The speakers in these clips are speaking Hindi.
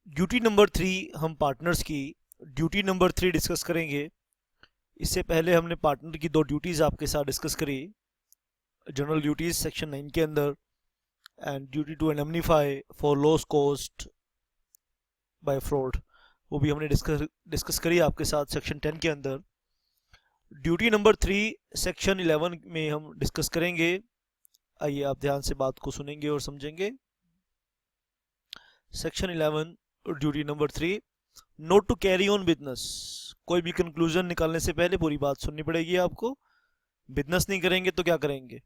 ड्यूटी नंबर 3 हम पार्टनर्स की ड्यूटी नंबर 3 डिस्कस करेंगे। इससे पहले हमने पार्टनर की दो ड्यूटीज़ आपके साथ डिस्कस करी, जनरल ड्यूटीज़ सेक्शन 9 के अंदर and duty to indemnify for loss cost by fraud, वो भी हमने डिस्कस करी आपके साथ सेक्शन 10 के अंदर। ड्यूटी नंबर 3 सेक्शन 11 में हम डिस्कस करेंगे। आइए आप ध्यान से बात को सुनेंगे और समझेंगे। Section 11 duty number 3, not to carry on business. कोई भी कंक्लूजन निकालने से पहले पूरी बात सुननी पड़ेगी आपको। बिजनेस नहीं करेंगे तो क्या करेंगे।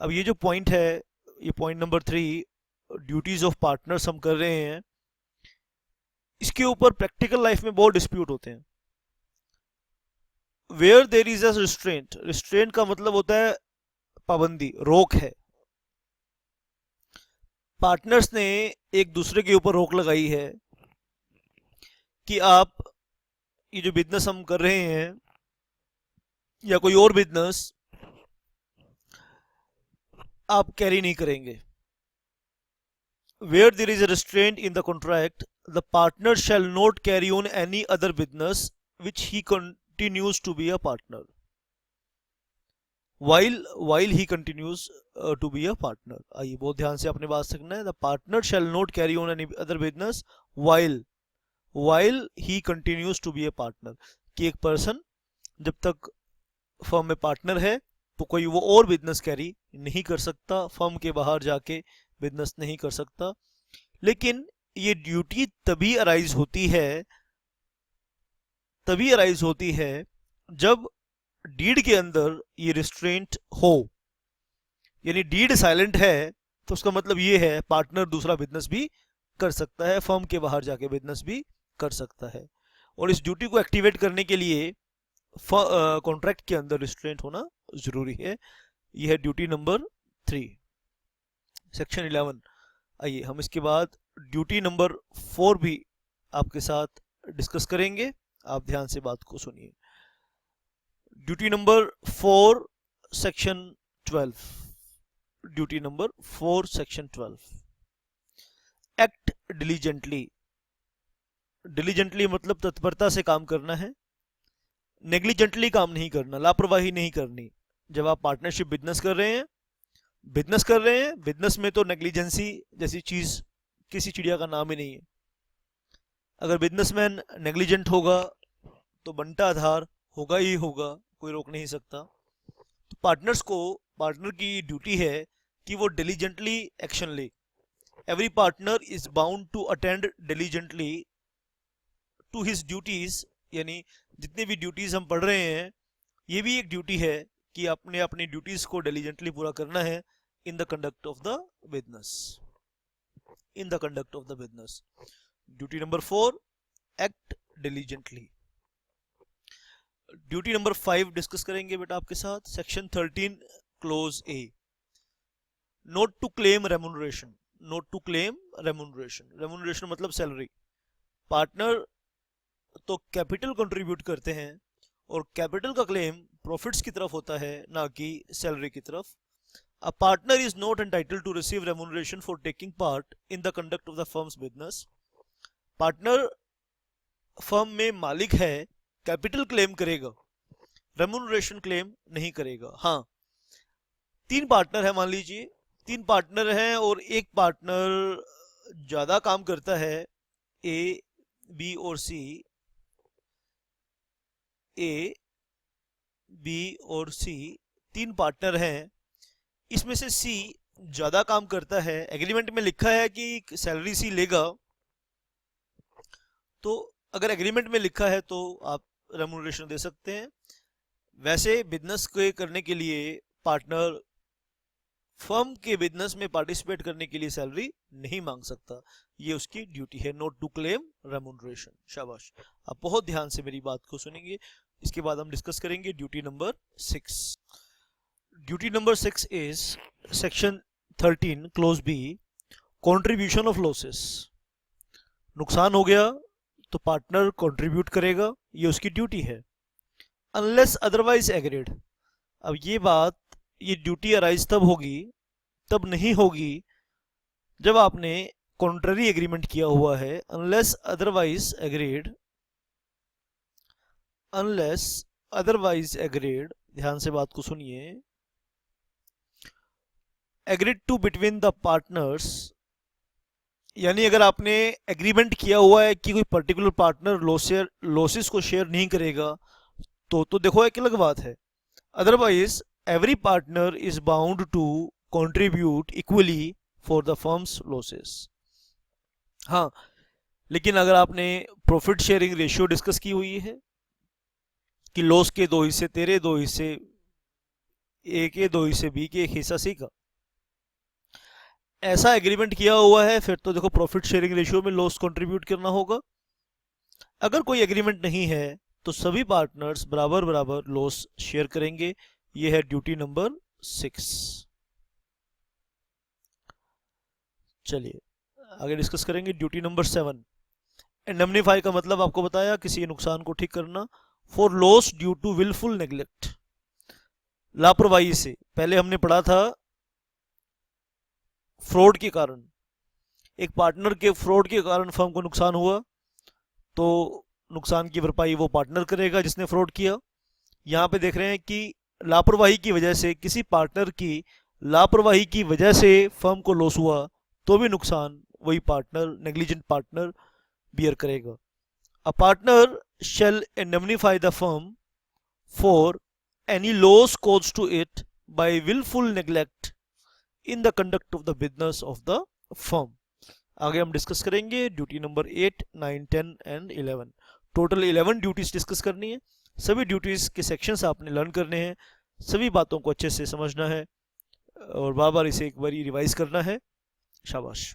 अब ये जो पॉइंट है, ये point number 3, duties of partners हम कर रहे हैं, इसके ऊपर प्रैक्टिकल लाइफ में बहुत डिस्प्यूट होते हैं। Where there is a restraint, restraint का मतलब होता है पाबंदी, रोक है। पार्टनर्स ने एक दूसरे के ऊपर रोक लगाई है कि आप ये जो बिजनेस हम कर रहे हैं या कोई और बिजनेस आप कैरी नहीं करेंगे। Where there is a restraint in the contract, the partner shall not carry on any other business which he continues to be a partner while he continues to be a partner। आइए बहुत ध्यान से अपने बात समझना है। The partner shall not carry on any other business while he continues to be a partner, कि एक पर्सन जब तक फर्म में पार्टनर है तो कोई वो और बिजनेस कैरी नहीं कर सकता, फर्म के बाहर जाके बिजनेस नहीं कर सकता। लेकिन ये ड्यूटी तभी अराइज होती है जब डीड के अंदर ये रिस्ट्रेंट हो, यानी डीड साइलेंट है तो उसका मतलब ये है पार्टनर दूसरा बिजनेस भी कर सकता है, फर्म के बाहर जाके बिजनेस भी कर सकता है। और इस ड्यूटी को एक्टिवेट करने के लिए कॉन्ट्रैक्ट के अंदर रिस्ट्रेंट होना जरूरी है। यह है ड्यूटी नंबर 3 सेक्शन 11। आइए हम इसके बाद ड्यूटी नंबर 4 भी आपके साथ डिस्कस करेंगे। आप ध्यान से बात को सुनिए। Duty number 4 section 12, duty number 4 section 12, act diligently. Diligently मतलब तत्परता से काम करना है, नेग्लिजेंटली काम नहीं करना, लापरवाही नहीं करनी। जब आप पार्टनरशिप बिजनेस कर रहे हैं, बिजनेस में तो नेग्लिजेंसी जैसी चीज किसी चिड़िया का नाम ही नहीं है। अगर बिजनेसमैन नेग्लिजेंट होगा तो बंटा आधार होगा ही होगा, कोई रोक नहीं सकता। तो पार्टनर की ड्यूटी है कि वो डिलीजेंटली एक्शन ले। Every partner is bound to attend diligently to his duties, यानी जितनी भी ड्यूटीज हम पढ़ रहे हैं ये भी एक ड्यूटी है कि आपने अपनी ड्यूटीज को डिलीजेंटली पूरा करना है in the conduct of the business. Duty number 4, act diligently. Duty number 5 discuss करेंगे बेटा आपके साथ, section 13 clause A, not to claim remuneration. Remuneration मतलब सैलरी। पार्टनर तो कैपिटल कंट्रीब्यूट करते हैं और कैपिटल का क्लेम प्रॉफिट्स की तरफ होता है, ना कि सैलरी की तरफ। A partner is not entitled to receive remuneration for taking part in the conduct of the firm's business. Partner firm में मालिक है, कैपिटल क्लेम करेगा, रेमुनरेशन क्लेम नहीं करेगा। हाँ, 3 पार्टनर है, मान लीजिए 3 पार्टनर हैं और एक पार्टनर ज्यादा काम करता है, ए बी और सी, ए बी और सी 3 पार्टनर हैं। इसमें से सी ज्यादा काम करता है, एग्रीमेंट में लिखा है कि सैलरी सी लेगा, तो अगर एग्रीमेंट में लिखा है तो आप रेमुनरेशन दे सकते हैं। वैसे बिजनेस के करने के लिए पार्टनर फर्म के बिजनेस में पार्टिसिपेट करने के लिए सैलरी नहीं मांग सकता, ये उसकी ड्यूटी है, नोट टू क्लेम रेमुनरेशन। शाबाश, आप बहुत ध्यान से मेरी बात को सुनेंगे। इसके बाद हम डिस्कस करेंगे duty number 6। Duty number 6 is section 13 clause B, contribution of losses. नुकसान हो गया तो पार्टनर कंट्रीब्यूट करेगा, ये उसकी ड्यूटी है, अनलेस अदरवाइज एग्रीड। अब ये ड्यूटी अराइज तब नहीं होगी जब आपने कॉन्ट्ररी एग्रीमेंट किया हुआ है, अनलेस अदरवाइज एग्रीड, ध्यान से बात को सुनिए, agreed to between the partners, यानी अगर आपने एग्रीमेंट किया हुआ है कि कोई पर्टिकुलर पार्टनर लॉसेस को शेयर नहीं करेगा, तो देखो एक अलग बात है। Otherwise every partner is bound to contribute equally for the firm's losses. हाँ, लेकिन अगर आपने प्रॉफिट शेयरिंग रेशियो डिस्कस की हुई है कि लॉस के 2 हिस्से तेरे, 2 हिस्से ए के, 2 हिस्से बी के, 1 हिस्सा सी का, ऐसा एग्रीमेंट किया हुआ है, फिर तो देखो प्रॉफिट शेयरिंग रेशियो में लॉस कंट्रीब्यूट करना होगा। अगर कोई एग्रीमेंट नहीं है तो सभी पार्टनर्स बराबर बराबर लॉस शेयर करेंगे। ये है ड्यूटी नंबर 6। चलिए आगे डिस्कस करेंगे ड्यूटी नंबर 7। इंडemnify का मतलब आपको बताया, किसी नुकसान को ठीक करना। For loss due to wilful neglect, लापरवाही से। पहले हमने पढ़ा था फ्रॉड के कारण, एक पार्टनर के फ्रॉड के कारण फर्म को नुकसान हुआ, तो नुकसान की भरपाई वो पार्टनर करेगा जिसने फ्रॉड किया। यहाँ पे देख रहे हैं कि लापरवाही की वजह से, किसी पार्टनर की लापरवाही की वजह से फर्म को लॉस हुआ, तो भी नुकसान वही पार्टनर, नेग्लिजेंट पार्टनर बियर करेगा। A partner shall indemnify the firm for any loss caused to it by wilful neglect in the conduct of the business of the firm. आगे हम डिस्कस करेंगे duty number 8, 9, 10 and 11। Total 11 duties discuss करनी है। सभी ड्यूटीज के सेक्शंस आपने लर्न करने हैं, सभी बातों को अच्छे से समझना है और बार बार इसे एक बार रिवाइज करना है। शाबाश।